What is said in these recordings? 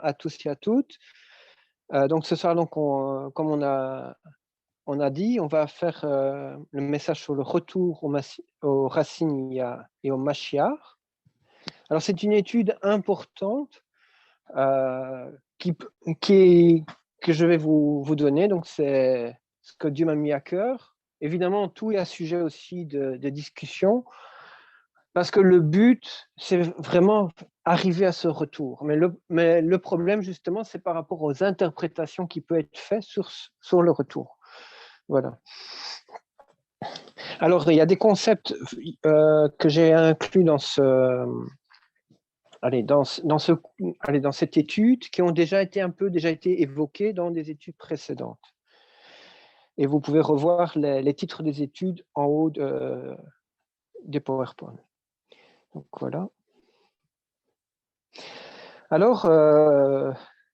À tous et à toutes. Donc ce soir, donc comme on a dit, on va faire le message sur le retour aux racines et au Mashiach. Alors c'est une étude importante qui, que je vais vous donner. Donc c'est ce que Dieu m'a mis à cœur. Évidemment, tout est à sujet aussi de discussion. Parce que le but, c'est vraiment arriver à ce retour. Mais le problème, justement, c'est par rapport aux interprétations qui peuvent être faites sur le retour. Voilà. Alors, il y a des concepts que j'ai inclus dans cette étude qui ont déjà été évoqués dans des études précédentes. Et vous pouvez revoir les titres des études en haut des PowerPoint. Donc, voilà. Alors,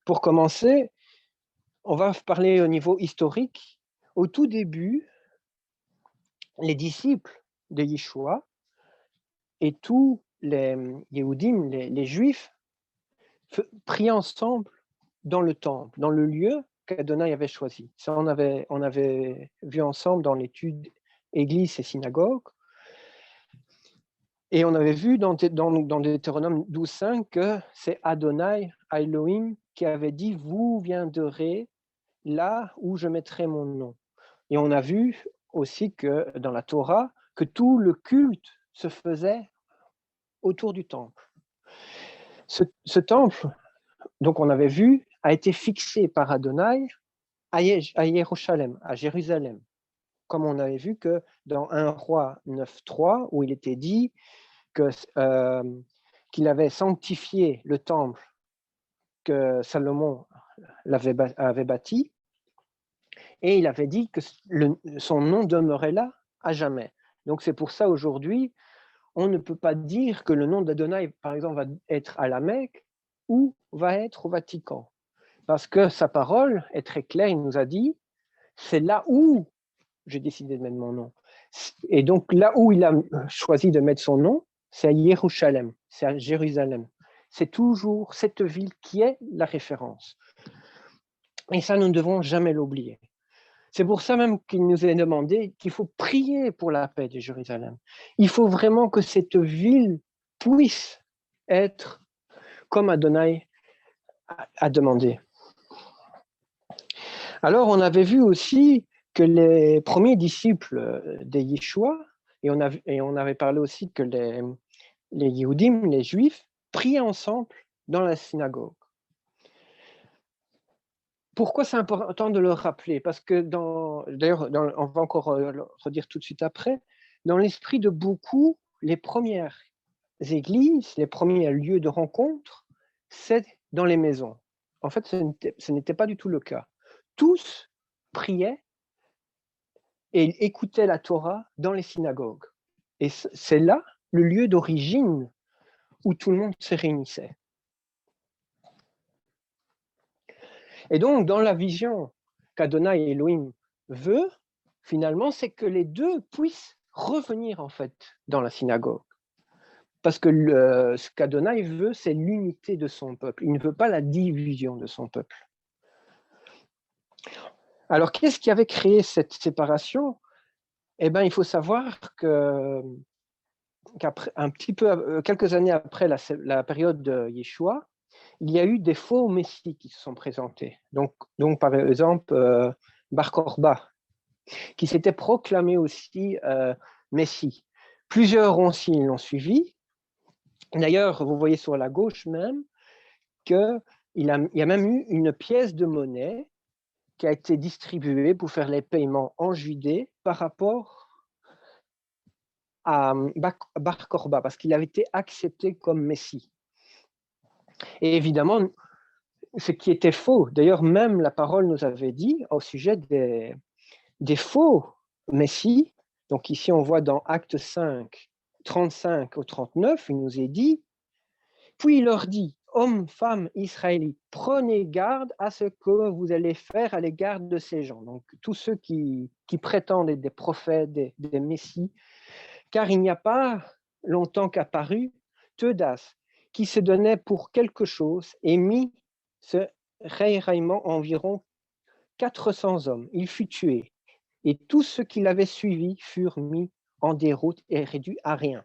pour commencer, on va parler au niveau historique. Au tout début, les disciples de Yeshua et tous les Yehudim, les Juifs, priaient ensemble dans le temple, dans le lieu qu'Adonai avait choisi. Ça, on avait vu ensemble dans l'étude Église et synagogue. Et on avait vu dans Deutéronome 12.5 que c'est Adonai, Elohim, qui avait dit « Vous viendrez là où je mettrai mon nom ». Et on a vu aussi que dans la Torah, que tout le culte se faisait autour du temple. Ce temple, donc on avait vu, a été fixé par Adonai à Jérusalem, comme on avait vu que dans 1 Roi 9.3, où il était dit qu'il avait sanctifié le temple que Salomon avait bâti, et il avait dit que son nom demeurait là à jamais. Donc c'est pour ça aujourd'hui, on ne peut pas dire que le nom d'Adonai, par exemple, va être à la Mecque ou va être au Vatican. Parce que sa parole est très claire, il nous a dit, c'est là où j'ai décidé de mettre mon nom. Et donc là où il a choisi de mettre son nom, c'est à Jérusalem, c'est à Jérusalem. C'est toujours cette ville qui est la référence. Et ça, nous ne devons jamais l'oublier. C'est pour ça même qu'il nous est demandé qu'il faut prier pour la paix de Jérusalem. Il faut vraiment que cette ville puisse être comme Adonai a demandé. Alors, on avait vu aussi que les premiers disciples de Yeshua, et on avait parlé aussi que les Yehudim, les Juifs, priaient ensemble dans la synagogue. Pourquoi c'est important de le rappeler? Parce que d'ailleurs, on va encore le redire tout de suite après, dans l'esprit de beaucoup, les premières églises, les premiers lieux de rencontre, c'est dans les maisons. En fait, ce n'était pas du tout le cas. Tous priaient et écoutaient la Torah dans les synagogues. Et c'est là le lieu d'origine où tout le monde se réunissait. Et donc, dans la vision qu'Adonai Elohim veut, finalement, c'est que les deux puissent revenir, en fait, dans la synagogue. Parce que ce qu'Adonai veut, c'est l'unité de son peuple. Il ne veut pas la division de son peuple. Alors, qu'est-ce qui avait créé cette séparation? Eh bien, il faut savoir quelques années après la période de Yeshua, il y a eu des faux messies qui se sont présentés. Donc par exemple, Bar Korba, qui s'était proclamé aussi messie. Plusieurs aussi l'ont suivi. D'ailleurs, vous voyez sur la gauche même qu'il y a même eu une pièce de monnaie qui a été distribuée pour faire les paiements en Judée par rapport à Bar Korba, parce qu'il avait été accepté comme messie. Et évidemment, ce qui était faux, d'ailleurs même la parole nous avait dit au sujet des faux messies, donc ici on voit dans Acte 5, 35 au 39, il nous est dit, puis il leur dit, hommes, femmes, israélites, prenez garde à ce que vous allez faire à l'égard de ces gens, donc tous ceux qui prétendent être des prophètes, des messies, car il n'y a pas longtemps qu'apparu Teudas, qui se donnait pour quelque chose et mit ce raillement environ 400 hommes. Il fut tué, et tous ceux qui l'avaient suivi furent mis en déroute et réduits à rien.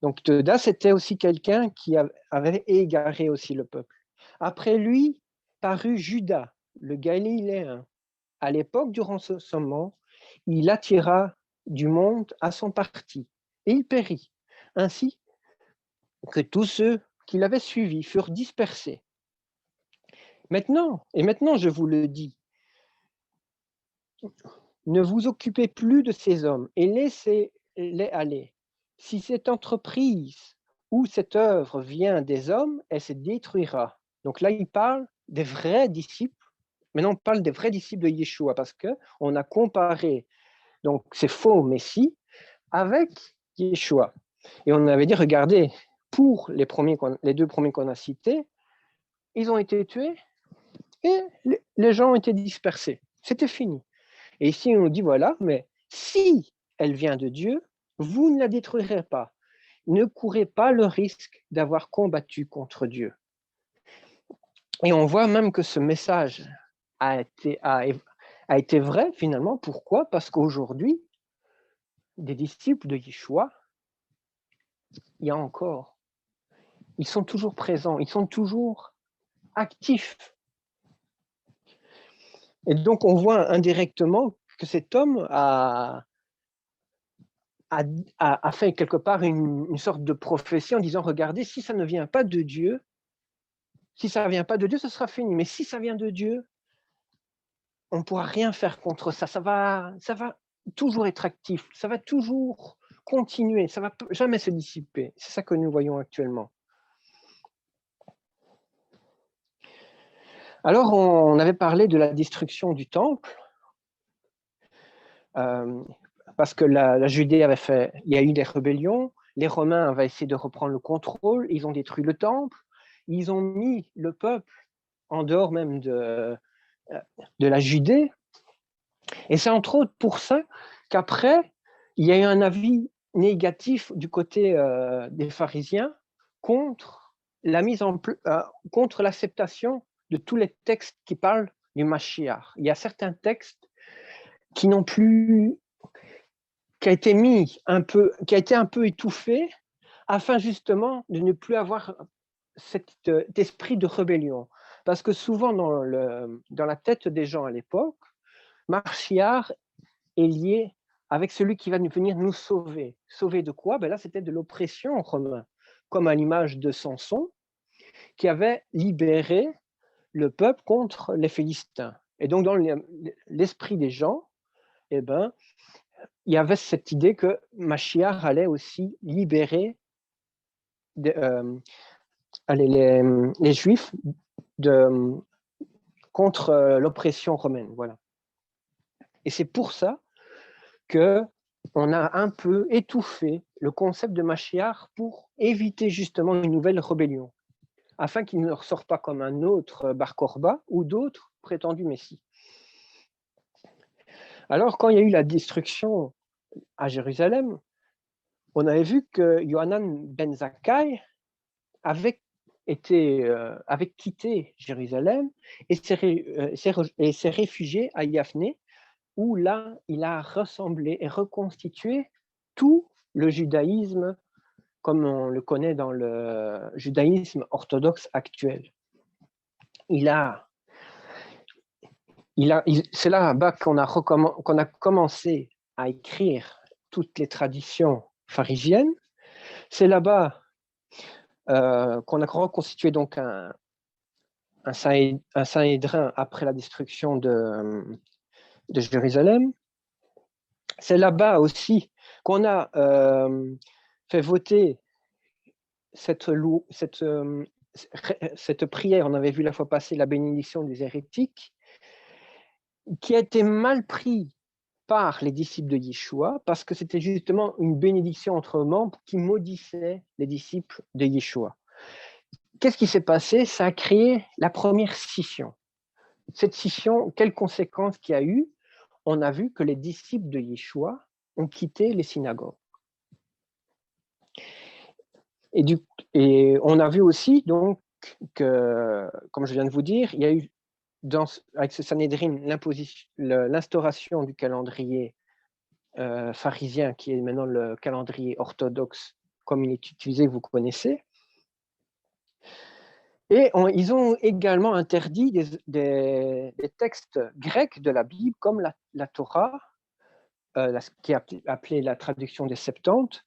Donc Teudas, c'était aussi quelqu'un qui avait égaré aussi le peuple. Après lui parut Judas, le Galiléen. À l'époque du ransomment, il attira du monde à son parti, et il périt, ainsi que tous ceux qui l'avaient suivi furent dispersés. Maintenant je vous le dis, ne vous occupez plus de ces hommes et laissez-les aller. Si cette entreprise ou cette œuvre vient des hommes, elle se détruira. Donc là, il parle des vrais disciples. Maintenant, on parle des vrais disciples de Yeshua parce qu'on a comparé donc ces faux messies avec Yeshua. Et on avait dit, regardez, pour les deux premiers qu'on a cités, ils ont été tués et les gens ont été dispersés. C'était fini. Et ici, on nous dit, voilà, mais si elle vient de Dieu, vous ne la détruirez pas. Ne courez pas le risque d'avoir combattu contre Dieu. Et on voit même que ce message a été vrai finalement. Pourquoi? Parce qu'aujourd'hui, des disciples de Yeshua, il y a encore. Ils sont toujours présents, ils sont toujours actifs. Et donc, on voit indirectement que cet homme a fait quelque part une sorte de prophétie en disant, regardez, si ça ne vient pas de Dieu, ce sera fini. Mais si ça vient de Dieu, on ne pourra rien faire contre ça. Ça va toujours être actif, ça va toujours continuer, ça ne va jamais se dissiper. C'est ça que nous voyons actuellement. Alors, on avait parlé de la destruction du temple, parce que la Judée il y a eu des rébellions, les Romains avaient essayé de reprendre le contrôle, ils ont détruit le temple, ils ont mis le peuple en dehors même de la Judée. Et c'est entre autres pour ça qu'après, il y a eu un avis négatif du côté des pharisiens contre contre l'acceptation de tous les textes qui parlent du Mashiach. Il y a certains textes qui n'ont plus, qui a été un peu étouffé afin justement de ne plus avoir cet esprit de rébellion. Parce que souvent dans la tête des gens à l'époque, Mashiach est lié avec celui qui va venir nous sauver. Sauver de quoi? Là, c'était de l'oppression romaine, comme à l'image de Samson, qui avait libéré le peuple contre les Philistins. Et donc, dans l'esprit des gens, il y avait cette idée que Mashiach allait aussi libérer les Juifs contre l'oppression romaine. Voilà. Et c'est pour ça qu'on a un peu étouffé le concept de Mashiach pour éviter justement une nouvelle rébellion, afin qu'il ne ressort pas comme un autre Bar Korba ou d'autres prétendus Messie. Alors, quand il y a eu la destruction à Jérusalem, on avait vu que Yohanan ben Zakkai avait quitté Jérusalem et s'est réfugié à Yaphné, où là, il a rassemblé et reconstitué tout le judaïsme comme on le connaît dans le judaïsme orthodoxe actuel. C'est là-bas qu'on a commencé à écrire toutes les traditions pharisiennes. C'est là-bas qu'on a reconstitué donc un Sanhédrin après la destruction de Jérusalem. C'est là-bas aussi qu'on a fait voter cette prière. On avait vu la fois passée la bénédiction des hérétiques, qui a été mal pris par les disciples de Yeshua, parce que c'était justement une bénédiction entre membres qui maudissait les disciples de Yeshua. Qu'est-ce qui s'est passé? Ça a créé la première scission. Cette scission, quelles conséquences qu'il y a eu? On a vu que les disciples de Yeshua ont quitté les synagogues. Et on a vu aussi donc que, comme je viens de vous dire, il y a eu, avec ce Sanhédrin, l'instauration du calendrier pharisien, qui est maintenant le calendrier orthodoxe, comme il est utilisé, vous connaissez. Et ils ont également interdit des textes grecs de la Bible, comme la Torah, qui est appelée la traduction des Septante,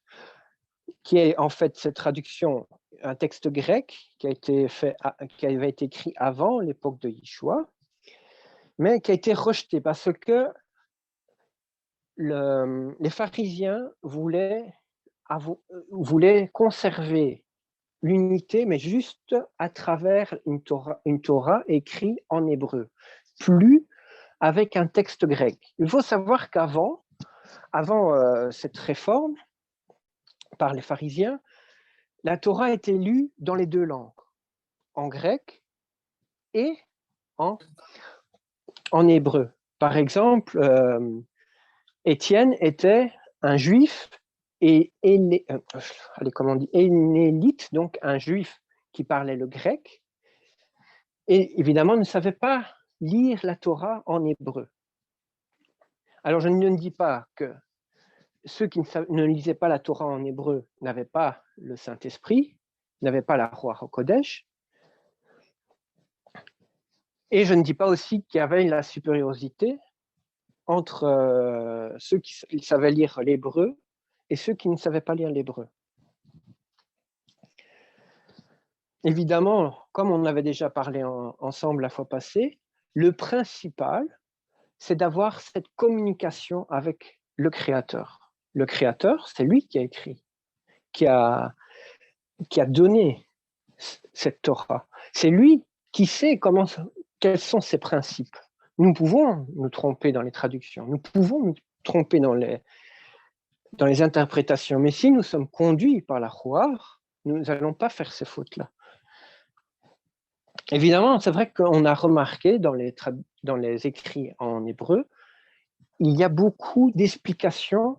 qui est en fait cette traduction, un texte grec qui avait été écrit avant l'époque de Yeshua, mais qui a été rejeté parce que les pharisiens voulaient conserver l'unité, mais juste à travers une Torah écrite en hébreu, plus avec un texte grec. Il faut savoir qu'avant cette réforme par les pharisiens, la Torah était lue dans les deux langues, en grec et en hébreu. Par exemple, Étienne était un juif énélite, donc un juif qui parlait le grec, et évidemment ne savait pas lire la Torah en hébreu. Alors je ne dis pas que ceux qui ne lisaient pas la Torah en hébreu n'avaient pas le Saint-Esprit, n'avaient pas la Ruach HaKodesh, et je ne dis pas aussi qu'il y avait la supériorité entre ceux qui savaient lire l'hébreu et ceux qui ne savaient pas lire l'hébreu. Évidemment, comme on avait déjà parlé ensemble la fois passée, le principal, c'est d'avoir cette communication avec le Créateur. Le Créateur, c'est lui qui a écrit, qui a donné cette Torah. C'est lui qui sait quels sont ses principes. Nous pouvons nous tromper dans les traductions, nous pouvons nous tromper dans les interprétations, mais si nous sommes conduits par la Ruach, nous n'allons pas faire ces fautes-là. Évidemment, c'est vrai qu'on a remarqué dans les écrits en hébreu, il y a beaucoup d'explications,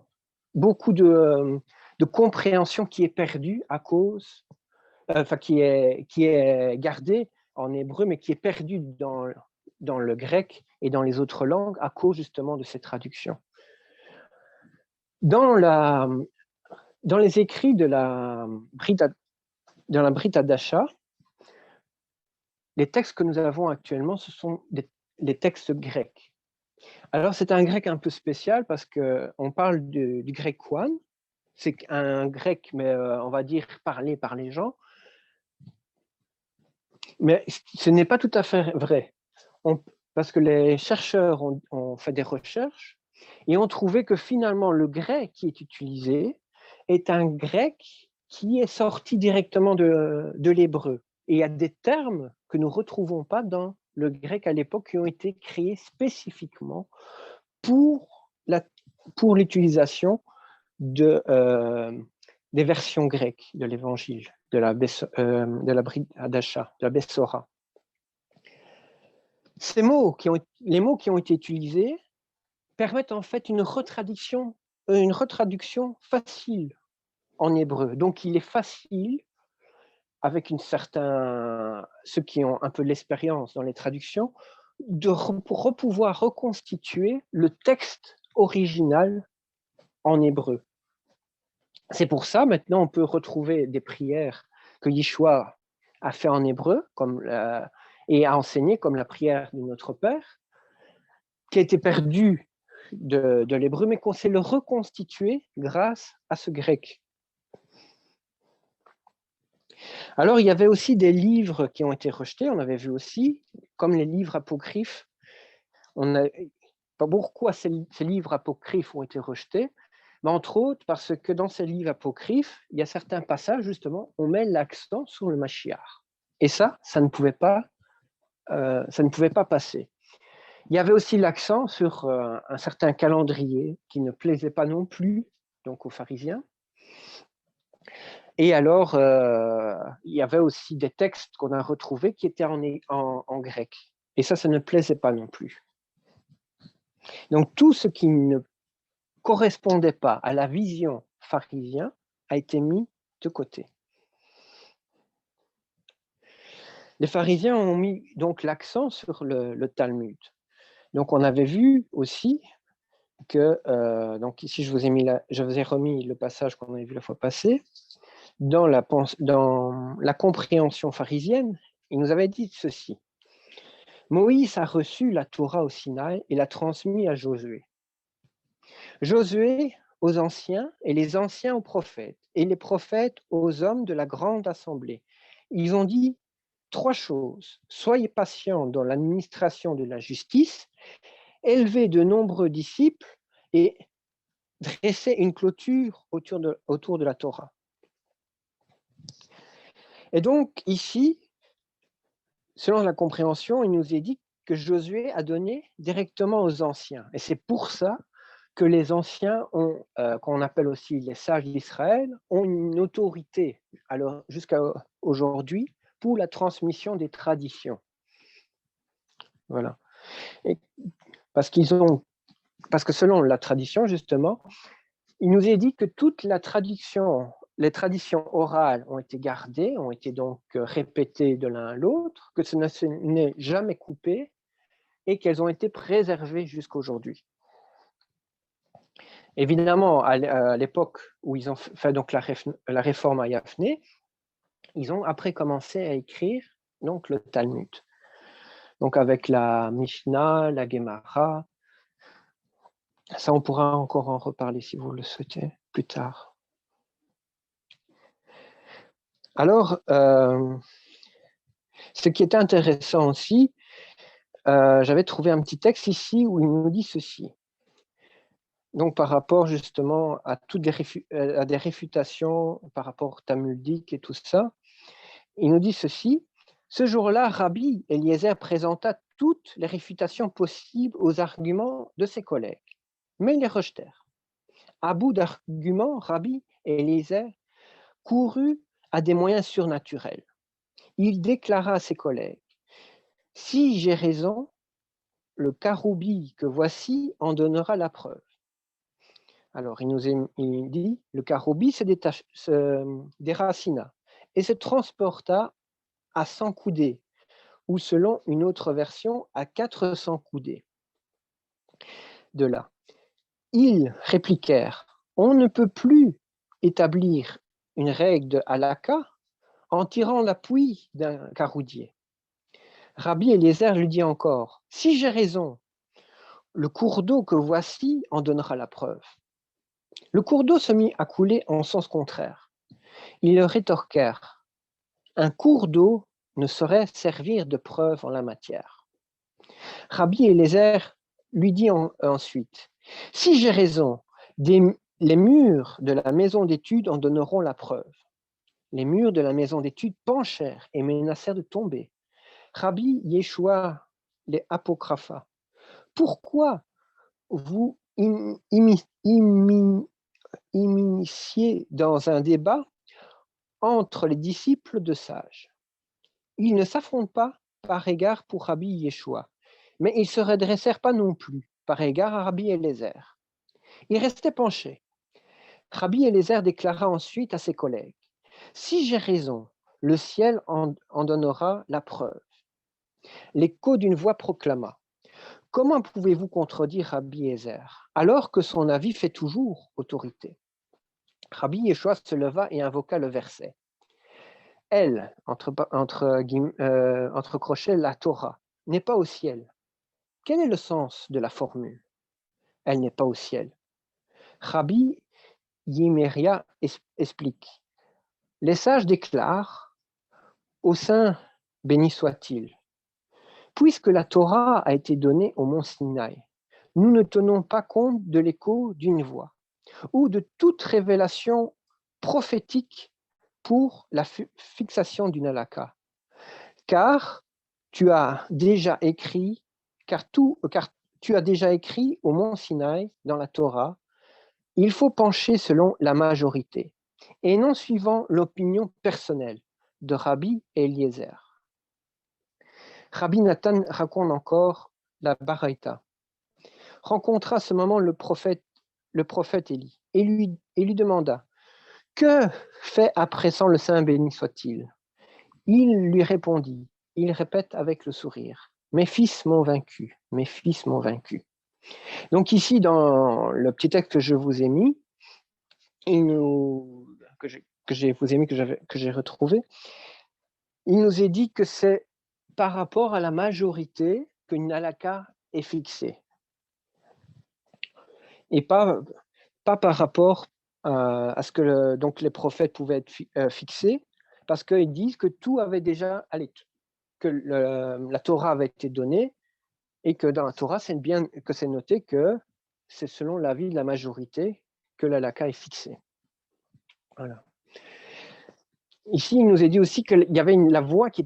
beaucoup de compréhension qui est perdue à cause, qui est gardée en hébreu, mais qui est perdue dans le grec et dans les autres langues à cause justement de ces traductions. Dans les écrits de la Brit Hadasha, les textes que nous avons actuellement, ce sont des textes grecs. Alors, c'est un grec un peu spécial parce qu'on parle du grec Kouan. C'est un grec, mais on va dire parlé par les gens. Mais ce n'est pas tout à fait vrai. Parce que les chercheurs ont fait des recherches et ont trouvé que finalement, le grec qui est utilisé est un grec qui est sorti directement de l'hébreu. Et il y a des termes que nous ne retrouvons pas dans le grec à l'époque qui ont été créés spécifiquement pour l'utilisation des versions grecques de l'évangile, de la Brit Hadasha, de la Bessora. Les mots qui ont été utilisés permettent en fait une retraduction facile en hébreu. Donc, il est facile, avec ceux qui ont un peu l'expérience dans les traductions, pour pouvoir reconstituer le texte original en hébreu. C'est pour ça, maintenant, on peut retrouver des prières que Yeshua a fait en hébreu et a enseigné, comme la prière de Notre Père, qui a été perdue de l'hébreu, mais qu'on sait le reconstituer grâce à ce grec. Alors, il y avait aussi des livres qui ont été rejetés, on avait vu aussi, comme les livres apocryphes. Pourquoi ces livres apocryphes ont été rejetés? Mais entre autres, parce que dans ces livres apocryphes, il y a certains passages, justement, on met l'accent sur le Mashiach. Et ça ne pouvait pas passer. Il y avait aussi l'accent sur un certain calendrier qui ne plaisait pas non plus donc aux pharisiens. Et alors, il y avait aussi des textes qu'on a retrouvés qui étaient en grec. Et ça ne plaisait pas non plus. Donc, tout ce qui ne correspondait pas à la vision pharisienne a été mis de côté. Les pharisiens ont mis donc l'accent sur le Talmud. Donc, on avait vu aussi que, donc ici, je vous ai remis le passage qu'on avait vu la fois passée. Dans la compréhension pharisienne, il nous avait dit ceci. Moïse a reçu la Torah au Sinaï et l'a transmis à Josué. Josué aux anciens et les anciens aux prophètes et les prophètes aux hommes de la grande assemblée. Ils ont dit 3 choses. Soyez patients dans l'administration de la justice, élevez de nombreux disciples et dressez une clôture autour de la Torah. Et donc ici, selon la compréhension, il nous est dit que Josué a donné directement aux anciens. Et c'est pour ça que les anciens, qu'on appelle aussi les sages d'Israël, ont une autorité, alors jusqu'à aujourd'hui, pour la transmission des traditions. Voilà. Et parce que selon la tradition, justement, il nous est dit que toute la tradition, les traditions orales ont été gardées, ont été donc répétées de l'un à l'autre, que ce n'est jamais coupé et qu'elles ont été préservées jusqu'à aujourd'hui. Évidemment, à l'époque où ils ont fait donc la réforme à Yaphné, ils ont après commencé à écrire donc le Talmud. Donc avec la Mishnah, la Gemara. Ça, on pourra encore en reparler si vous le souhaitez plus tard. Alors, ce qui est intéressant aussi, j'avais trouvé un petit texte ici où il nous dit ceci. Donc, par rapport justement à des réfutations par rapport talmudique et tout ça, il nous dit ceci. Ce jour-là, Rabbi Eliezer présenta toutes les réfutations possibles aux arguments de ses collègues, mais ils les rejetèrent. À bout d'arguments, Rabbi Eliezer courut à des moyens surnaturels. Il déclara à ses collègues, « Si j'ai raison, le karoubi que voici en donnera la preuve. » Alors, il dit, le karoubi se déracina et se transporta à 100 coudées, ou selon une autre version, à 400 coudées. De là, ils répliquèrent, on ne peut plus établir une règle de halakha en tirant l'appui d'un caroudier. Rabbi Eliezer lui dit encore, si j'ai raison, le cours d'eau que voici en donnera la preuve. Le cours d'eau se mit à couler en sens contraire. Ils le rétorquèrent, un cours d'eau ne saurait servir de preuve en la matière. Rabbi Eliezer lui dit ensuite, si j'ai raison, les murs de la maison d'études en donneront la preuve. Les murs de la maison d'études penchèrent et menacèrent de tomber. Rabbi Yeshua les apocrypha. Pourquoi vous immisciez dans un débat entre les disciples de sages? Ils ne s'affrontent pas par égard pour Rabbi Yeshua, mais ils ne se redressèrent pas non plus par égard à Rabbi Eliezer. Ils restaient penchés. Rabbi Eliezer déclara ensuite à ses collègues, « Si j'ai raison, le ciel en donnera la preuve. » L'écho d'une voix proclama, « Comment pouvez-vous contredire Rabbi Eliezer, alors que son avis fait toujours autorité ?» Rabbi Yeshua se leva et invoqua le verset. Elle, entre crochets, la Torah, n'est pas au ciel. Quel est le sens de la formule? Elle n'est pas au ciel. Rabbi Yimeria explique. Les sages déclarent, au Saint béni soit-il, puisque la Torah a été donnée au mont Sinaï, nous ne tenons pas compte de l'écho d'une voix ou de toute révélation prophétique pour la fixation d'une halakha. Car tu as déjà écrit au mont Sinaï dans la Torah, il faut pencher selon la majorité et non suivant l'opinion personnelle de Rabbi Eliezer. Rabbi Nathan raconte encore la Baraita. Rencontra à ce moment le prophète Élie et lui demanda « Que fait à présent le Saint béni soit-il » Il lui répondit il répète avec le sourire, mes fils m'ont vaincu, mes fils m'ont vaincu. Donc ici, dans le petit texte que je vous ai mis, que j'ai retrouvé, il nous est dit que c'est par rapport à la majorité qu'une halakha est fixée. Et pas par rapport à ce que donc les prophètes pouvaient être fixés, parce qu'ils disent que tout avait déjà, que la Torah avait été donnée, et que dans la Torah, c'est bien que c'est noté que c'est selon l'avis de la majorité que la halakha est fixée. Voilà. Ici, il nous est dit aussi qu'il y avait la voix qui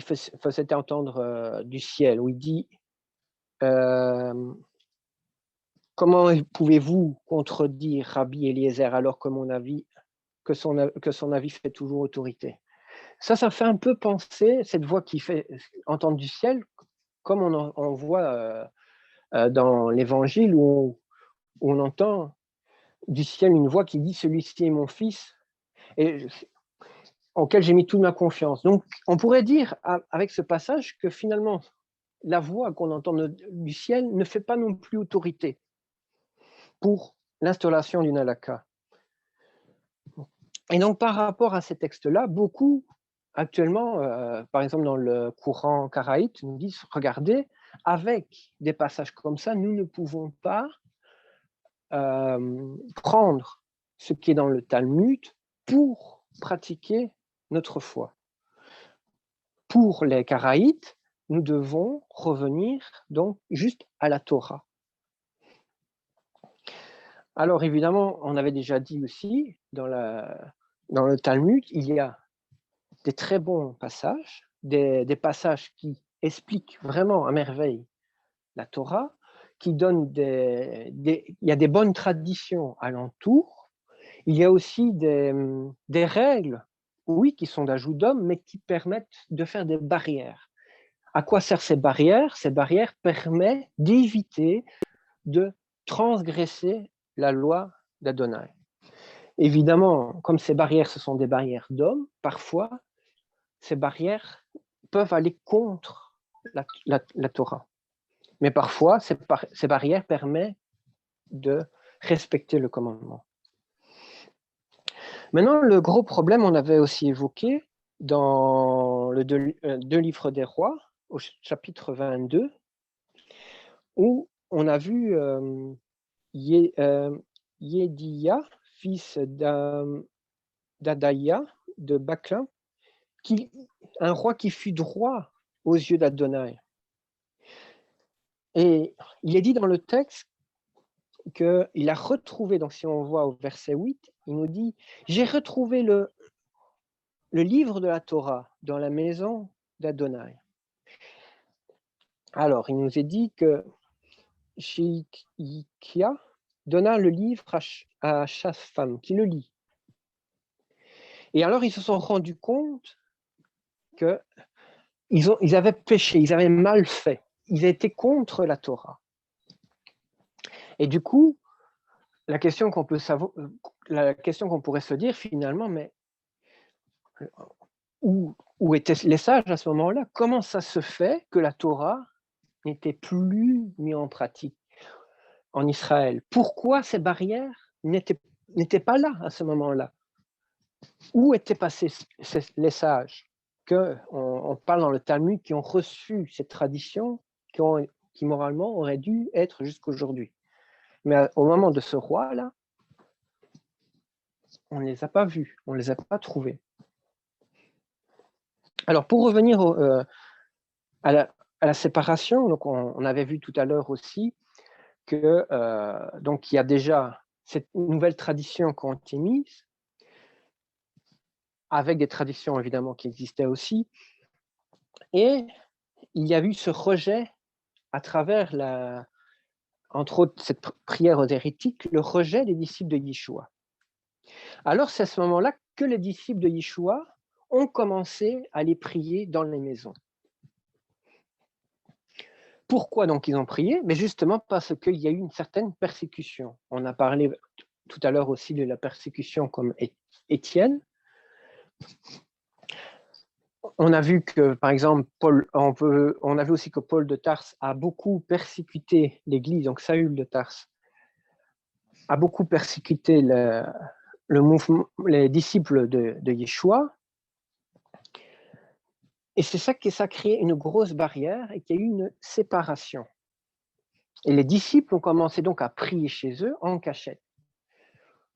faisait entendre du ciel, où il dit comment pouvez-vous contredire Rabbi Eliezer alors que son avis fait toujours autorité? Ça fait un peu penser, cette voix qui fait entendre du ciel, comme on voit dans l'Évangile où on entend du ciel une voix qui dit « Celui-ci est mon fils », et auquel j'ai mis toute ma confiance. Donc, on pourrait dire avec ce passage que finalement, la voix qu'on entend du ciel ne fait pas non plus autorité pour l'installation d'une halakha. Et donc, par rapport à ces textes-là, beaucoup, actuellement, par exemple dans le courant karaïte, nous disent, regardez, avec des passages comme ça, nous ne pouvons pas prendre ce qui est dans le Talmud pour pratiquer notre foi. Pour les karaïtes, nous devons revenir donc juste à la Torah. Alors évidemment, on avait déjà dit aussi, dans le Talmud, il y a des très bons passages, des passages qui expliquent vraiment à merveille la Torah, qui donnent il y a des bonnes traditions alentour, il y a aussi des règles, oui, qui sont d'ajout d'homme, mais qui permettent de faire des barrières. À quoi servent ces barrières? Ces barrières permettent d'éviter de transgresser la loi d'Adonai. Évidemment, comme ces barrières, ce sont des barrières d'hommes, parfois, ces barrières peuvent aller contre la Torah. Mais parfois, ces barrières permettent de respecter le commandement. Maintenant, le gros problème, on avait aussi évoqué dans le deux livres des rois, au chapitre 22, où on a vu Yédia, fils d'Adaïa, de Bakla, un roi qui fut droit aux yeux d'Adonai. Et il est dit dans le texte qu'il a retrouvé, donc si on voit au verset 8, il nous dit « J'ai retrouvé le livre de la Torah dans la maison d'Adonai ». Alors, il nous est dit que Shilkia donna le livre à chaque femme qui le lit. Et alors, ils se sont rendus compte qu'ils avaient péché, ils avaient mal fait, ils étaient contre la Torah. Et du coup, la question qu'on pourrait se dire finalement, mais où étaient les sages à ce moment-là? Comment ça se fait que la Torah n'était plus mise en pratique en Israël? Pourquoi ces barrières n'étaient pas là à ce moment-là? Où étaient passés les sages on parle dans le Talmud qui ont reçu cette tradition, qui moralement auraient dû être jusqu'aujourd'hui? Mais au moment de ce roi-là, on ne les a pas vus, on ne les a pas trouvés. Alors, pour revenir à la séparation, donc on avait vu tout à l'heure aussi que donc il y a déjà cette nouvelle tradition qui a été mise, avec des traditions évidemment qui existaient aussi, et il y a eu ce rejet à travers entre autres cette prière aux hérétiques, le rejet des disciples de Yeshua. Alors c'est à ce moment-là que les disciples de Yeshua ont commencé à les prier dans les maisons. Pourquoi donc ils ont prié? Mais justement parce qu'il y a eu une certaine persécution. On a parlé tout à l'heure aussi de la persécution comme Étienne. On a vu que, par exemple, on a vu aussi que Paul de Tarse a beaucoup persécuté l'Église, donc Saül de Tarse a beaucoup persécuté le mouvement, les disciples de Yeshua. Et c'est ça qui a créé une grosse barrière et qu'il y a eu une séparation. Et les disciples ont commencé donc à prier chez eux en cachette,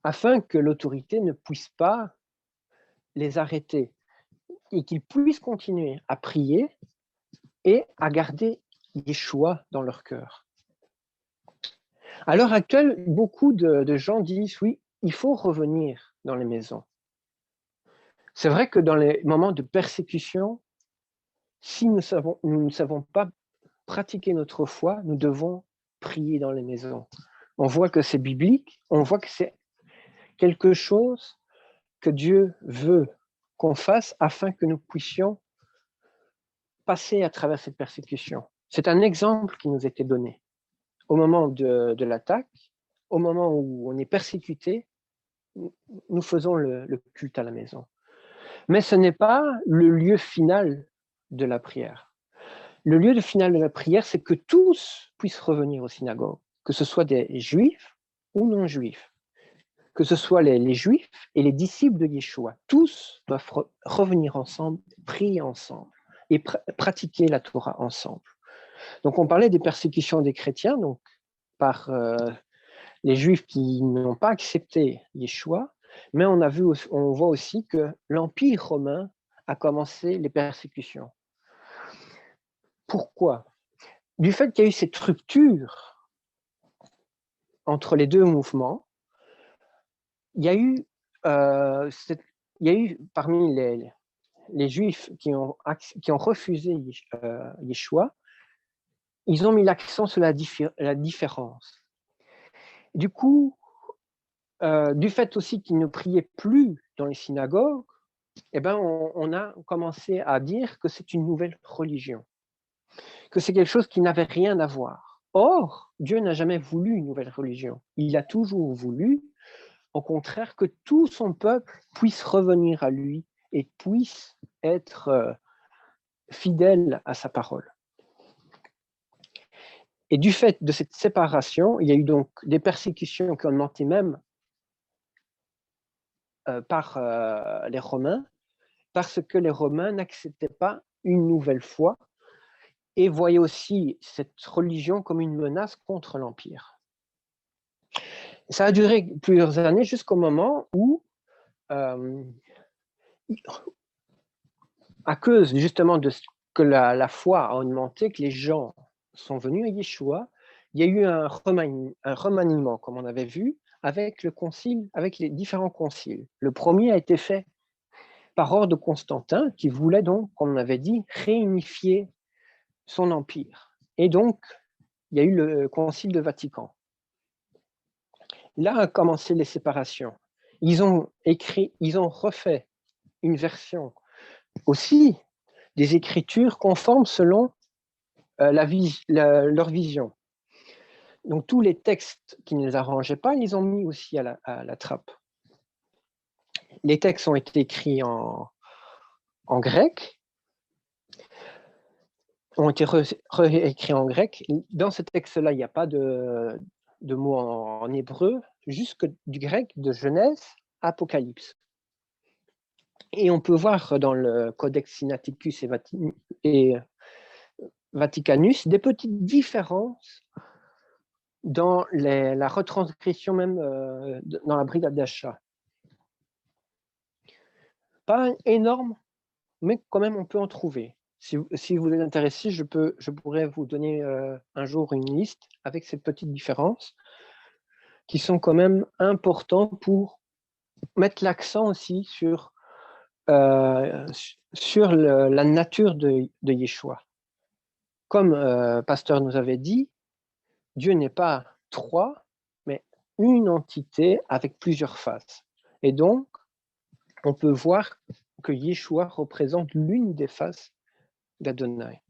afin que l'autorité ne puisse pas les arrêter et qu'ils puissent continuer à prier et à garder Yeshua dans leur cœur. À l'heure actuelle, beaucoup de gens disent oui, il faut revenir dans les maisons. C'est vrai que dans les moments de persécution, si nous ne savons pas pratiquer notre foi, nous devons prier dans les maisons. On voit que c'est biblique, on voit que c'est quelque chose que Dieu veut qu'on fasse afin que nous puissions passer à travers cette persécution. C'est un exemple qui nous était donné. Au moment de l'attaque, au moment où on est persécuté, nous faisons le culte à la maison. Mais ce n'est pas le lieu final de la prière. Le lieu final de la prière, c'est que tous puissent revenir aux synagogues, que ce soit des juifs ou non-juifs, que ce soit les juifs et les disciples de Yeshua. Tous doivent revenir ensemble, prier ensemble et pratiquer la Torah ensemble. Donc on parlait des persécutions des chrétiens, donc par les juifs qui n'ont pas accepté Yeshua, mais on voit aussi que l'Empire romain a commencé les persécutions. Pourquoi? Du fait qu'il y a eu cette rupture entre les deux mouvements, il y a eu parmi les Juifs qui ont refusé Yeshua, ils ont mis l'accent sur la différence. Du coup, du fait aussi qu'ils ne priaient plus dans les synagogues, eh ben, on a commencé à dire que c'est une nouvelle religion, que c'est quelque chose qui n'avait rien à voir. Or, Dieu n'a jamais voulu une nouvelle religion. Il a toujours voulu, au contraire, que tout son peuple puisse revenir à lui et puisse être fidèle à sa parole. Et du fait de cette séparation, il y a eu donc des persécutions qui ont augmenté même par les Romains, parce que les Romains n'acceptaient pas une nouvelle foi et voyaient aussi cette religion comme une menace contre l'Empire. Ça a duré plusieurs années jusqu'au moment où, à cause justement de ce que la foi a augmenté, que les gens sont venus à Yeshua, il y a eu un remaniement, comme on avait vu, avec le concile, avec les différents conciles. Le premier a été fait par ordre de Constantin, qui voulait donc, comme on avait dit, réunifier son empire. Et donc, il y a eu le concile de Vatican. Là a commencé les séparations. Ils ont refait une version aussi des Écritures conformes selon leur vision. Donc tous les textes qui ne les arrangeaient pas, ils ont mis aussi à la trappe. Les textes ont été écrits en grec, ont été réécrits en grec. Dans ce texte-là, il n'y a pas de mots en hébreu, juste du grec de Genèse, Apocalypse. Et on peut voir dans le Codex Sinaiticus et Vaticanus des petites différences dans la retranscription même dans la brigade d'achat. Pas énorme, mais quand même on peut en trouver. Si vous êtes intéressé, je pourrais vous donner un jour une liste avec ces petites différences qui sont quand même importantes pour mettre l'accent aussi sur la nature de Yeshua. Comme Pasteur nous avait dit, Dieu n'est pas trois, mais une entité avec plusieurs faces. Et donc, on peut voir que Yeshua représente l'une des faces d'Adonai.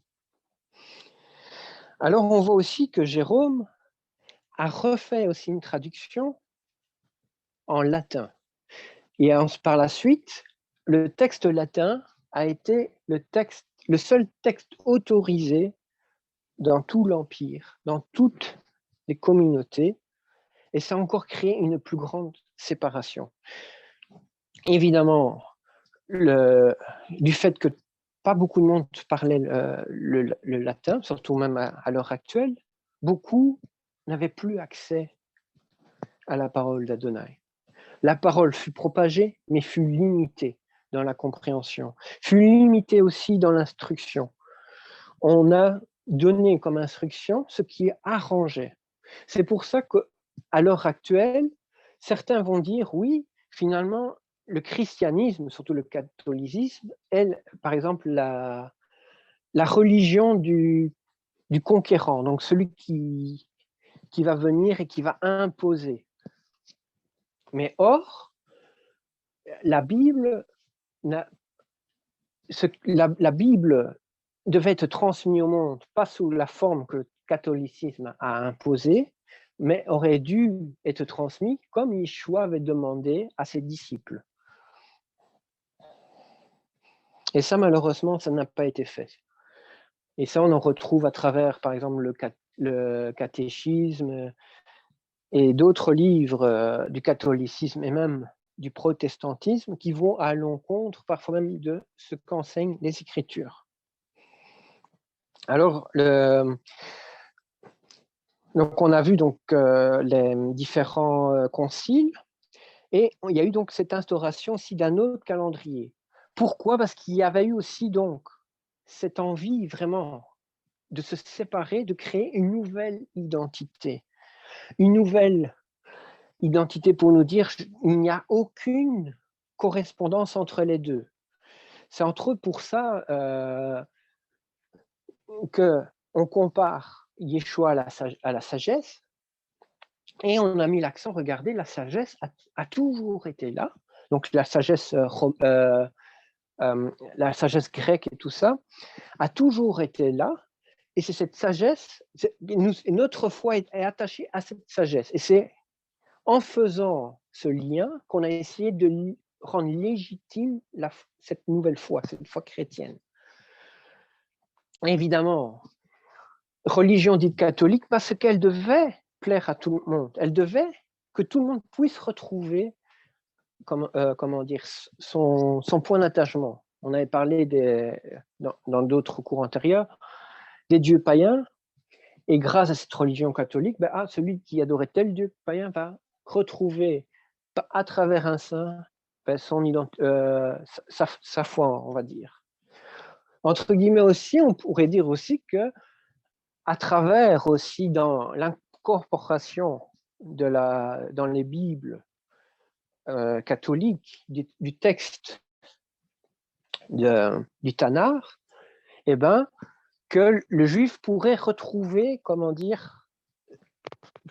Alors, on voit aussi que Jérôme a refait aussi une traduction en latin. Et par la suite, le texte latin a été le seul texte autorisé dans tout l'Empire, dans toutes les communautés, et ça a encore créé une plus grande séparation. Évidemment, du fait que pas beaucoup de monde parlait le latin, surtout même à l'heure actuelle, beaucoup n'avaient plus accès à la parole d'Adonai. La parole fut propagée, mais fut limitée dans la compréhension, fut limitée aussi dans l'instruction. On a donné comme instruction ce qui arrangeait. C'est pour ça qu'à l'heure actuelle, certains vont dire, oui, finalement, le christianisme, surtout le catholicisme, est, par exemple, la religion du conquérant, donc celui qui va venir et qui va imposer. Mais or, la Bible, la Bible devait être transmise au monde, pas sous la forme que le catholicisme a imposée, mais aurait dû être transmis comme Yeshua avait demandé à ses disciples. Et ça, malheureusement, ça n'a pas été fait. Et ça, on en retrouve à travers, par exemple, le catéchisme et d'autres livres du catholicisme et même du protestantisme qui vont à l'encontre parfois même de ce qu'enseignent les Écritures. Alors, donc on a vu donc, les différents conciles et il y a eu donc cette instauration aussi d'un autre calendrier. Pourquoi? Parce qu'il y avait eu aussi donc cette envie vraiment de se séparer, de créer une nouvelle identité. Une nouvelle identité pour nous dire qu'il n'y a aucune correspondance entre les deux. C'est entre autres pour ça qu'on compare Yeshua à la sagesse et on a mis l'accent, regardez, la sagesse a toujours été là. Donc la sagesse grecque et tout ça a toujours été là. Et c'est cette sagesse, notre foi est attachée à cette sagesse. Et c'est en faisant ce lien qu'on a essayé de rendre légitime cette nouvelle foi, cette foi chrétienne. Évidemment, religion dite catholique parce qu'elle devait plaire à tout le monde. Elle devait que tout le monde puisse retrouver comment dire, son point d'attachement. On avait parlé dans d'autres cours antérieurs des dieux païens, et grâce à cette religion catholique, celui qui adorait tel dieu païen va retrouver à travers un saint sa foi, on va dire. Entre guillemets aussi, on pourrait dire aussi que à travers aussi dans l'incorporation dans les Bibles catholiques du texte du Tanakh, que le juif pourrait retrouver,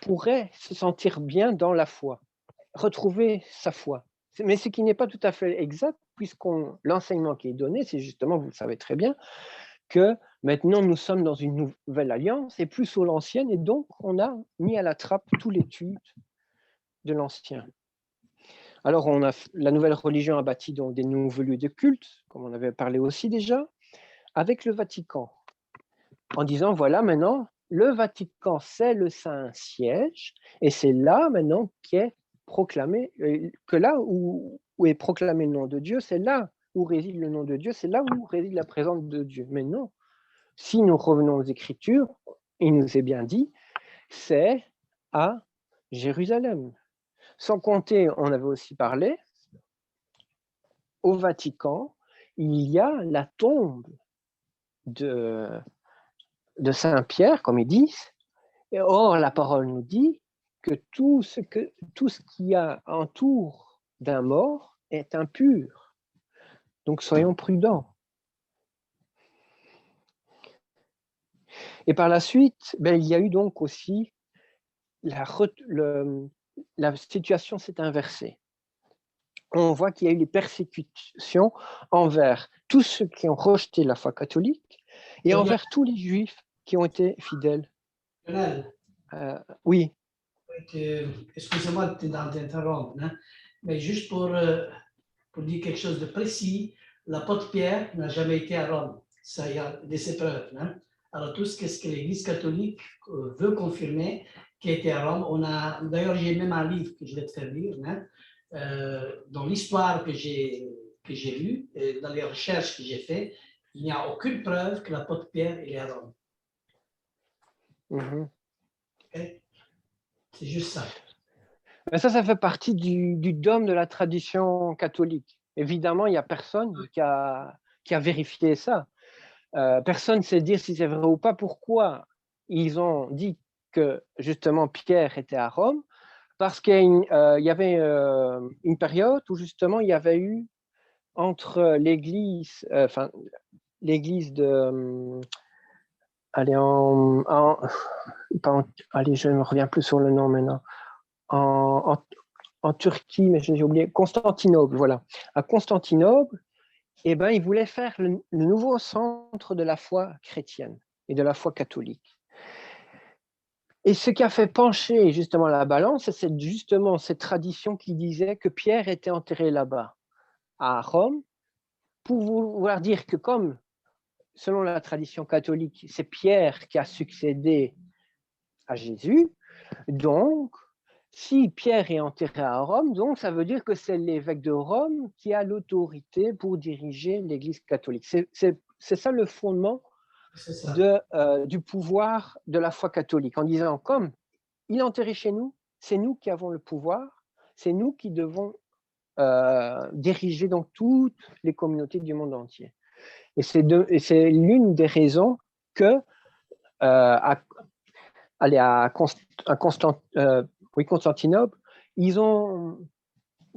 pourrait se sentir bien dans la foi, retrouver sa foi. Mais ce qui n'est pas tout à fait exact, l'enseignement qui est donné, c'est justement, vous le savez très bien, que maintenant nous sommes dans une nouvelle alliance et plus sous l'ancienne, et donc on a mis à la trappe toute l'étude de l'ancien. Alors la nouvelle religion a bâti donc des nouveaux lieux de culte, comme on avait parlé aussi déjà, avec le Vatican, en disant voilà maintenant, le Vatican c'est le Saint-Siège, et c'est là maintenant qu'est proclamé, que là où est proclamé le nom de Dieu, c'est là où réside le nom de Dieu, c'est là où réside la présence de Dieu. Mais non, si nous revenons aux Écritures, il nous est bien dit, c'est à Jérusalem. Sans compter, on avait aussi parlé, au Vatican, il y a la tombe de Saint-Pierre, comme ils disent. Et or, la parole nous dit que tout ce qui entoure d'un mort est impur. Donc, soyons prudents. Et par la suite, il y a eu donc aussi la situation s'est inversée. On voit qu'il y a eu des persécutions envers tous ceux qui ont rejeté la foi catholique et envers tous les juifs qui ont été fidèles. Oui. Excusez-moi d'interrompre, hein, mais juste pour dire quelque chose de précis, l'apôtre Pierre n'a jamais été à Rome. Ça, il y a des épreuves. Hein. Alors, tout ce que l'Église catholique veut confirmer, qui a été à Rome, d'ailleurs, j'ai même un livre que je vais te faire lire, hein, dans l'histoire que j'ai lue, et dans les recherches que j'ai faites, il n'y a aucune preuve que l'apôtre Pierre est à Rome. Okay? C'est juste ça. Mais ça fait partie du dogme de la tradition catholique. Évidemment, il n'y a personne qui a vérifié ça. Personne ne sait dire si c'est vrai ou pas. Pourquoi ils ont dit que justement Pierre était à Rome? Parce qu'il y avait une période où justement il y avait eu entre l'église, l'église de, allez, allez, je ne me reviens plus sur le nom maintenant, en Turquie, mais j'ai oublié, Constantinople, voilà. À Constantinople, eh ben, ils voulaient faire le nouveau centre de la foi chrétienne et de la foi catholique. Et ce qui a fait pencher justement la balance, c'est justement cette tradition qui disait que Pierre était enterré là-bas, à Rome, pour vouloir dire que comme, selon la tradition catholique, c'est Pierre qui a succédé à Jésus, donc, si Pierre est enterré à Rome, donc ça veut dire que c'est l'évêque de Rome qui a l'autorité pour diriger l'Église catholique. C'est ça le fondement du pouvoir de la foi catholique, en disant, comme il est enterré chez nous, c'est nous qui avons le pouvoir, c'est nous qui devons diriger donc toutes les communautés du monde entier. Et c'est l'une des raisons que à Constantinople, ils n'ont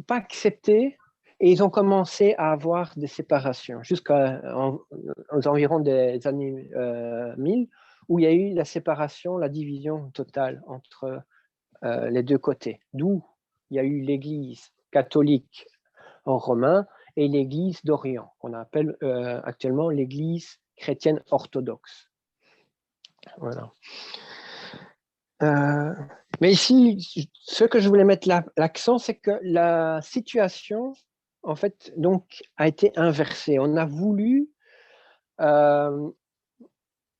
pas accepté et ils ont commencé à avoir des séparations aux environs des années 1000, où il y a eu la séparation, la division totale entre les deux côtés. D'où il y a eu l'Église catholique en romain et l'Église d'Orient, qu'on appelle actuellement l'Église chrétienne orthodoxe. Voilà. Mais ici, ce que je voulais mettre l'accent, c'est que la situation, en fait, donc, a été inversée. On a voulu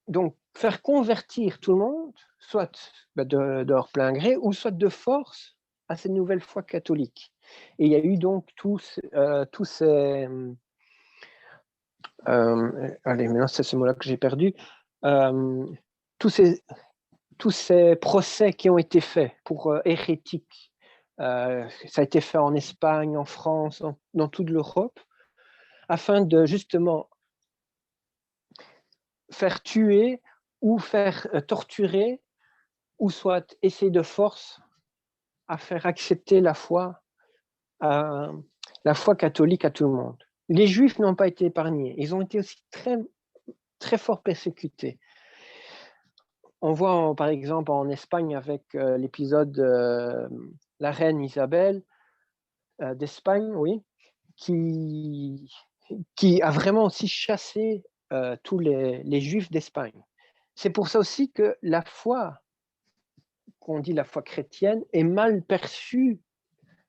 donc faire convertir tout le monde, soit de leur plein gré, ou soit de force, à cette nouvelle foi catholique. Et il y a eu donc tous ces... allez, maintenant c'est ce mot-là que j'ai perdu. Tous ces procès qui ont été faits pour hérétiques, ça a été fait en Espagne, en France, dans toute l'Europe, afin de justement faire tuer ou faire torturer, ou soit essayer de force à faire accepter la foi catholique à tout le monde. Les Juifs n'ont pas été épargnés. Ils ont été aussi très, très fort persécutés. On voit par exemple en Espagne avec l'épisode la reine Isabelle d'Espagne, oui, qui a vraiment aussi chassé tous les Juifs d'Espagne. C'est pour ça aussi que la foi, qu'on dit la foi chrétienne, est mal perçue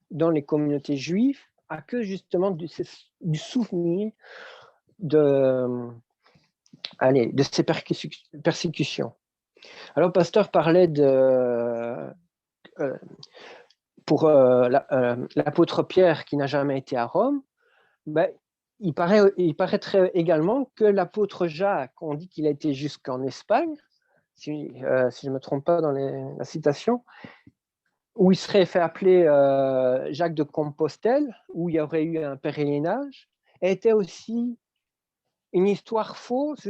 dans les communautés juives à cause justement du souvenir de ces persécutions. Alors, le pasteur parlait pour l'apôtre Pierre qui n'a jamais été à Rome. Ben, il paraîtrait également que l'apôtre Jacques, on dit qu'il a été jusqu'en Espagne, si je ne me trompe pas dans la citation, où il serait fait appeler Jacques de Compostelle, où il y aurait eu un pèlerinage, était aussi une histoire fausse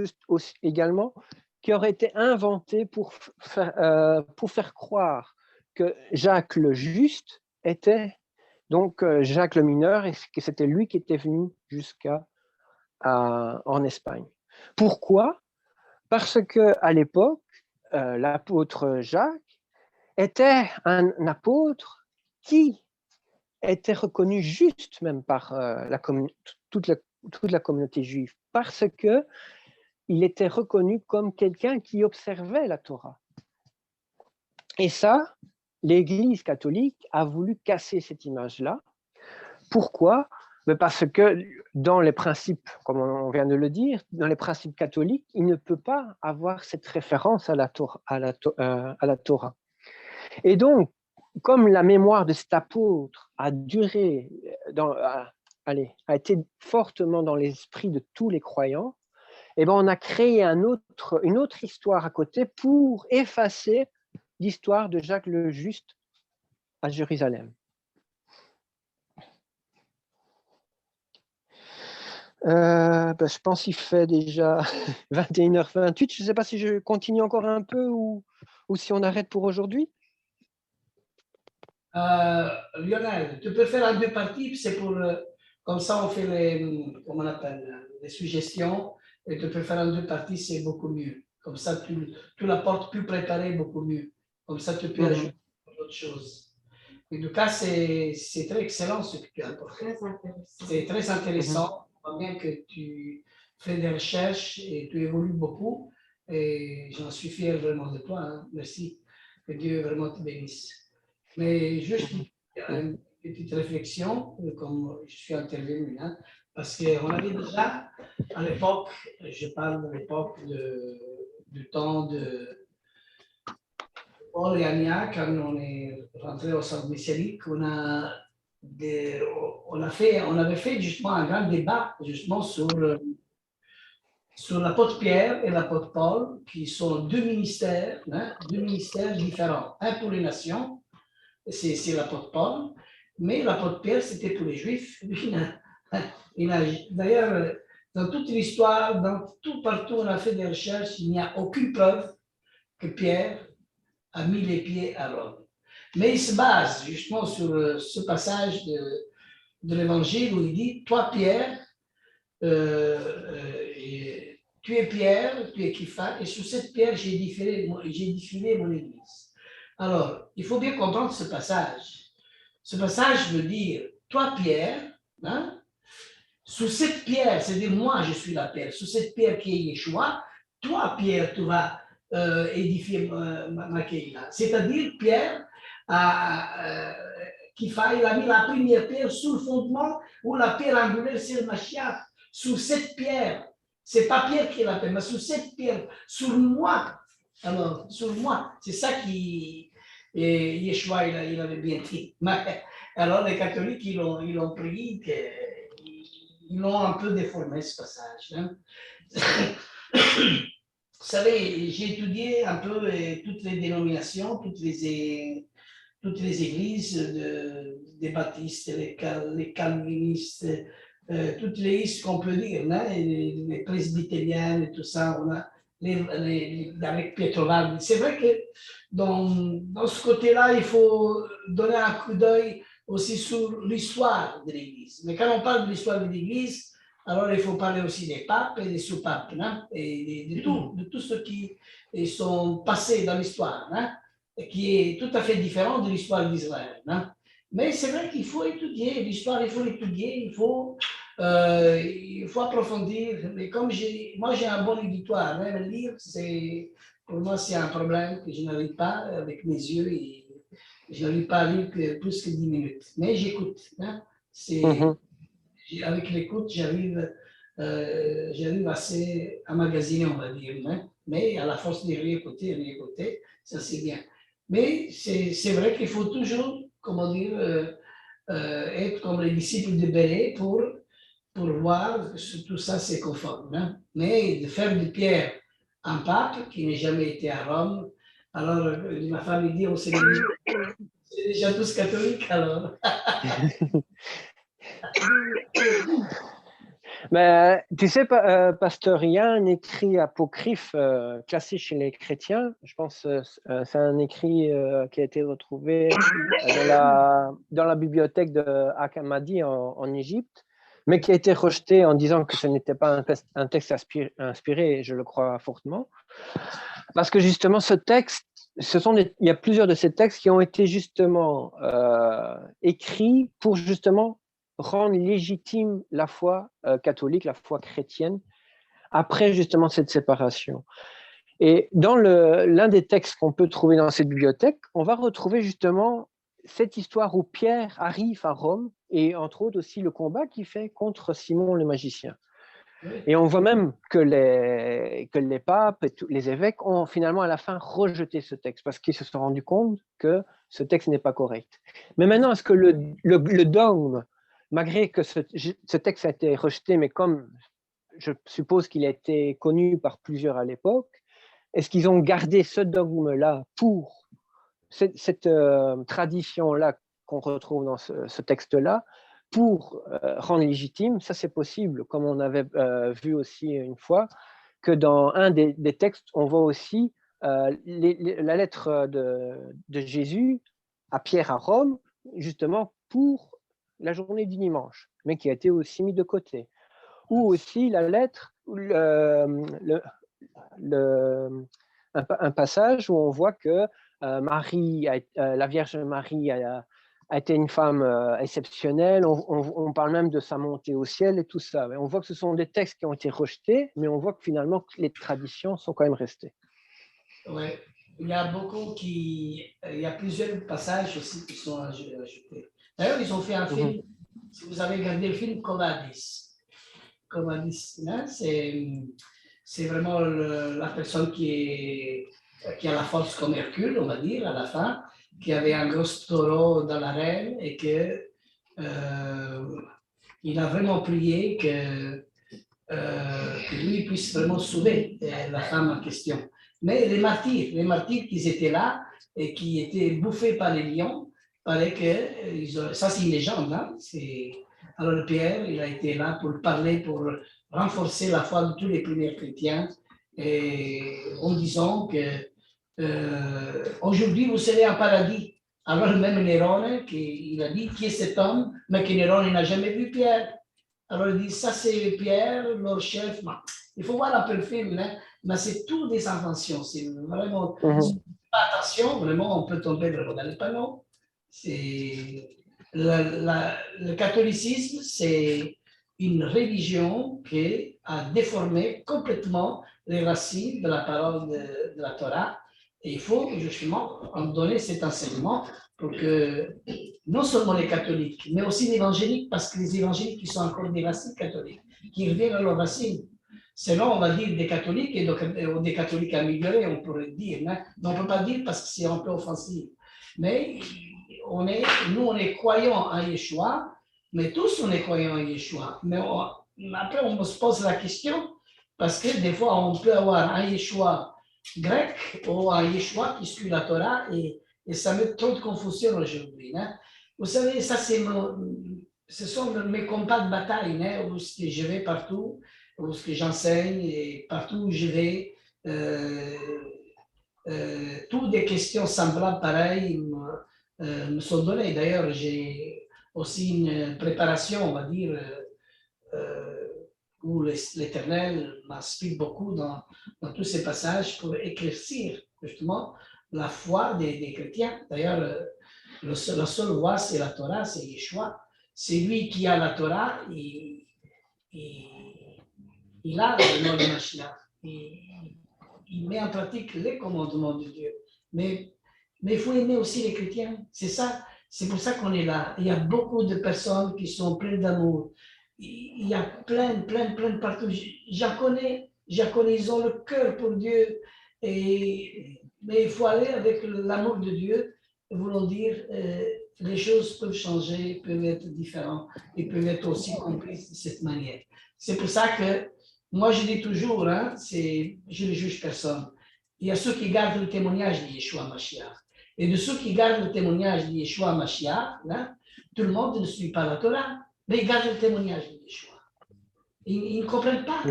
également, qui aurait été inventée pour faire croire que Jacques le Juste était donc Jacques le Mineur, et que c'était lui qui était venu en Espagne. Pourquoi? Parce qu'à l'époque, l'apôtre Jacques était un apôtre qui était reconnu juste même par toute la communauté juive, parce qu'il était reconnu comme quelqu'un qui observait la Torah. Et ça, l'Église catholique a voulu casser cette image-là. Pourquoi? Mais parce que dans les principes, comme on vient de le dire, dans les principes catholiques, il ne peut pas avoir cette référence à la Torah. Et donc, comme la mémoire de cet apôtre a duré, a été fortement dans l'esprit de tous les croyants, eh ben, on a créé une autre histoire à côté pour effacer l'histoire de Jacques le Juste à Jérusalem. Je pense qu'il fait déjà 21h28. Je ne sais pas si je continue encore un peu ou si on arrête pour aujourd'hui. Lionel, tu peux faire en deux parties, c'est pour, comme ça on fait comment on appelle, les suggestions, et tu peux faire en deux parties, c'est beaucoup mieux. Comme ça, tu l'apportes plus préparé, beaucoup mieux. Comme ça, tu peux ajouter d'autres choses. En tout cas, c'est très excellent ce que tu as apporté. C'est très intéressant. On voit bien que tu fais des recherches et tu évolues beaucoup. Et j'en suis fier vraiment de toi. Hein. Merci. Que Dieu vraiment te bénisse. Mais juste une petite réflexion, comme je suis intervenu, hein, parce qu'on avait déjà, à l'époque, je parle de l'époque du temps de Paul et Ania, quand on est rentré au centre messianique, on avait fait justement un grand débat justement sur l'apôtre Pierre et l'apôtre Paul, qui sont deux ministères différents. Un pour les nations, c'est l'apôtre Paul, mais l'apôtre Pierre, c'était pour les Juifs. D'ailleurs, dans toute l'histoire, partout où on a fait des recherches, il n'y a aucune preuve que Pierre a mis les pieds à Rome. Mais il se base justement sur ce passage de l'Évangile où il dit, toi Pierre, tu es Pierre, tu es Kipha, et sur cette pierre, j'ai édifié mon église. Alors, il faut bien comprendre ce passage. Ce passage veut dire, toi Pierre, hein, sous cette pierre, c'est-à-dire moi je suis la pierre, sous cette pierre qui est Yeshua, toi Pierre, tu vas édifier ma Keïla. C'est-à-dire Pierre, Kipha, il a mis la première pierre sous le fondement où la pierre angulaire c'est le Mashiach. Sous cette pierre, c'est pas Pierre qui l'appelle, mais sous cette pierre, sur moi. Alors, sur moi, c'est ça qui Yeshua il avait bien dit. Alors les catholiques ils ont pris, ils l'ont un peu déformé ce passage. Hein. Vous savez, j'ai étudié un peu toutes les dénominations, toutes les églises des baptistes, les calvinistes, toutes les listes qu'on peut dire, hein, les presbytériennes et tout ça, on a avec Pietro. C'est vrai que dans ce côté-là, il faut donner un coup d'œil aussi sur l'histoire de l'Église. Mais quand on parle de l'histoire de l'Église, alors il faut parler aussi des papes et des sous-papes, hein, et de tout ce qui sont passés dans l'histoire. Hein, qui est tout à fait différent de l'histoire d'Israël. Hein. Mais c'est vrai qu'il faut étudier l'histoire, il faut l'étudier, il faut approfondir. Mais comme moi j'ai un bon auditoire, hein, le lire, pour moi c'est un problème que je n'arrive pas avec mes yeux et je n'arrive pas à lire plus que 10 minutes. Mais j'écoute. Hein. Avec l'écoute, j'arrive assez à magasiner, on va dire. Hein. Mais à la force de réécouter, ça c'est bien. Mais c'est vrai qu'il faut toujours, comment dire, être comme les disciples de Béret pour voir si tout ça c'est conforme. Hein. Mais de faire de Pierre un pape qui n'a jamais été à Rome, alors ma famille dit, c'est déjà tous catholiques alors. Mais, tu sais, pasteur, il y a un écrit apocryphe classé chez les chrétiens. Je pense que c'est un écrit qui a été retrouvé dans la bibliothèque de Hammadi en Égypte, mais qui a été rejeté en disant que ce n'était pas un texte inspiré, et je le crois fortement. Parce que justement, ce texte, il y a plusieurs de ces textes qui ont été justement écrits pour justement rendre légitime la foi catholique, la foi chrétienne, après justement cette séparation. Et dans l'un des textes qu'on peut trouver dans cette bibliothèque, on va retrouver justement cette histoire où Pierre arrive à Rome et entre autres aussi le combat qu'il fait contre Simon le magicien. Et on voit même que les papes et les évêques ont finalement à la fin rejeté ce texte parce qu'ils se sont rendus compte que ce texte n'est pas correct. Mais maintenant, est-ce que le dogme, malgré que ce texte a été rejeté, mais comme je suppose qu'il a été connu par plusieurs à l'époque, est-ce qu'ils ont gardé ce dogme-là pour cette tradition-là qu'on retrouve dans ce texte-là pour rendre légitime? Ça, c'est possible, comme on avait vu aussi une fois, que dans un des textes, on voit aussi la lettre de Jésus à Pierre à Rome, justement pour la journée du dimanche, mais qui a été aussi mis de côté. Ou aussi la lettre, un passage où on voit que Marie, la Vierge Marie a été une femme exceptionnelle. On parle même de sa montée au ciel et tout ça. Mais on voit que ce sont des textes qui ont été rejetés, mais on voit que finalement les traditions sont quand même restées. Oui, il y a il y a plusieurs passages aussi qui sont ajoutés. D'ailleurs, ils ont fait un film. Si vous avez regardé le film Covadis, hein, c'est vraiment la personne qui a la force comme Hercule, on va dire, à la fin, qui avait un gros taureau dans l'arène et il a vraiment prié que lui puisse vraiment sauver la femme en question. Mais les martyrs qui étaient là et qui étaient bouffés par les lions, paraît que ça c'est une légende. Hein? Alors Pierre, il a été là pour parler, pour renforcer la foi de tous les premiers chrétiens, et en disant que aujourd'hui vous serez en paradis. Alors même Nérone, il a dit qui est cet homme, mais que Nérone n'a jamais vu Pierre. Alors il dit ça c'est Pierre, leur chef. Il faut voir un peu le film, hein? Mais c'est tout des inventions. C'est vraiment attention, vraiment on peut tomber vraiment dans les panneaux. Le catholicisme, c'est une religion qui a déformé complètement les racines de la parole de la Torah. Et il faut justement en donner cet enseignement pour que non seulement les catholiques, mais aussi les évangéliques, parce que les évangéliques qui sont encore des racines catholiques, qui reviennent à leurs racines. Sinon, on va dire des catholiques et des catholiques améliorés, on pourrait dire. Hein? Mais on ne peut pas dire parce que c'est un peu offensif. Mais nous, on est croyants en Yeshua, mais tous, on est croyants en Yeshua. Mais après, on se pose la question, parce que des fois, on peut avoir un Yeshua grec ou un Yeshua qui suit la Torah, et ça met trop de confusion aujourd'hui. Hein? Vous savez, ça, ce sont mes combats de bataille, hein, où je vais partout, où j'enseigne, et partout où je vais, toutes des questions semblables, pareilles, me sont données. D'ailleurs, j'ai aussi une préparation, on va dire, où l'Éternel m'inspire beaucoup dans tous ces passages pour éclaircir justement la foi des chrétiens. D'ailleurs, la seule voie, c'est la Torah, c'est Yeshua. C'est lui qui a la Torah, il a le nom de Mashiach. Il met en pratique les commandements de Dieu. Mais il faut aimer aussi les chrétiens. C'est ça. C'est pour ça qu'on est là. Il y a beaucoup de personnes qui sont pleines d'amour. Il y a plein de partout. J'en connais, ils ont le cœur pour Dieu. Mais il faut aller avec l'amour de Dieu, voulant dire, les choses peuvent changer, peuvent être différentes et peuvent être aussi comprises de cette manière. C'est pour ça que moi, je dis toujours, hein, je ne juge personne. Il y a ceux qui gardent le témoignage de Yeshua Mashiach. Et de ceux qui gardent le témoignage de Yeshua Mashiach, hein, tout le monde ne suit pas la Torah, mais ils gardent le témoignage de Yeshua. Ils ne comprennent pas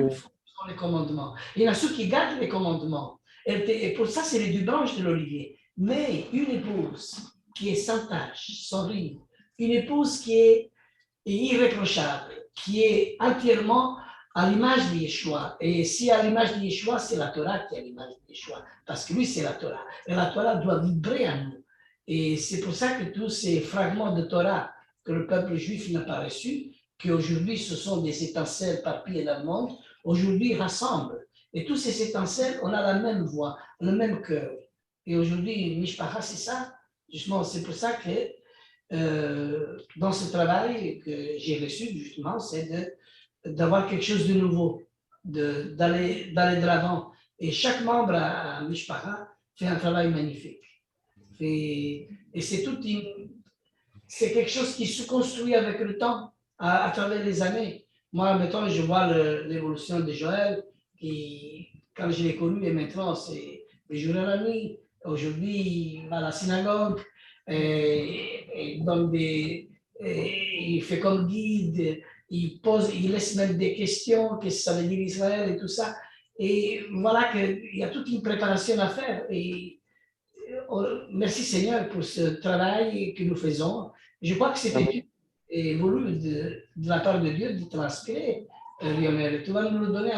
les commandements. Il y en a ceux qui gardent les commandements. Et pour ça, c'est les deux branches de l'olivier. Mais une épouse qui est sans tache, sans ride, une épouse qui est irréprochable, qui est entièrement à l'image de Yeshua. Et si à l'image de Yeshua, c'est la Torah qui est à l'image de Yeshua, parce que lui, c'est la Torah. Et la Torah doit vibrer en nous. Et c'est pour ça que tous ces fragments de Torah que le peuple juif n'a pas reçus, qu'aujourd'hui ce sont des étincelles parpillées dans le monde, aujourd'hui rassemblent. Et tous ces étincelles, on a la même voix, le même cœur. Et aujourd'hui, Mishpacha, c'est ça. Justement, c'est pour ça que dans ce travail que j'ai reçu, justement, c'est d'avoir quelque chose de nouveau, d'aller de l'avant. Et chaque membre à Mishpara fait un travail magnifique. Et c'est c'est quelque chose qui se construit avec le temps, à travers les années. Moi, mettons, je vois l'évolution de Joël, qui, quand je l'ai connu, et maintenant, c'est le jour et la nuit. Aujourd'hui, il va à la synagogue, et donne il fait comme guide, il laisse même des questions, qu'est-ce que ça veut dire Israël et tout ça. Et voilà qu'il y a toute une préparation à faire. Et merci Seigneur pour ce travail que nous faisons. Je crois que c'était voulu de la part de Dieu de transpirer, Lionel. Tu vas nous le donner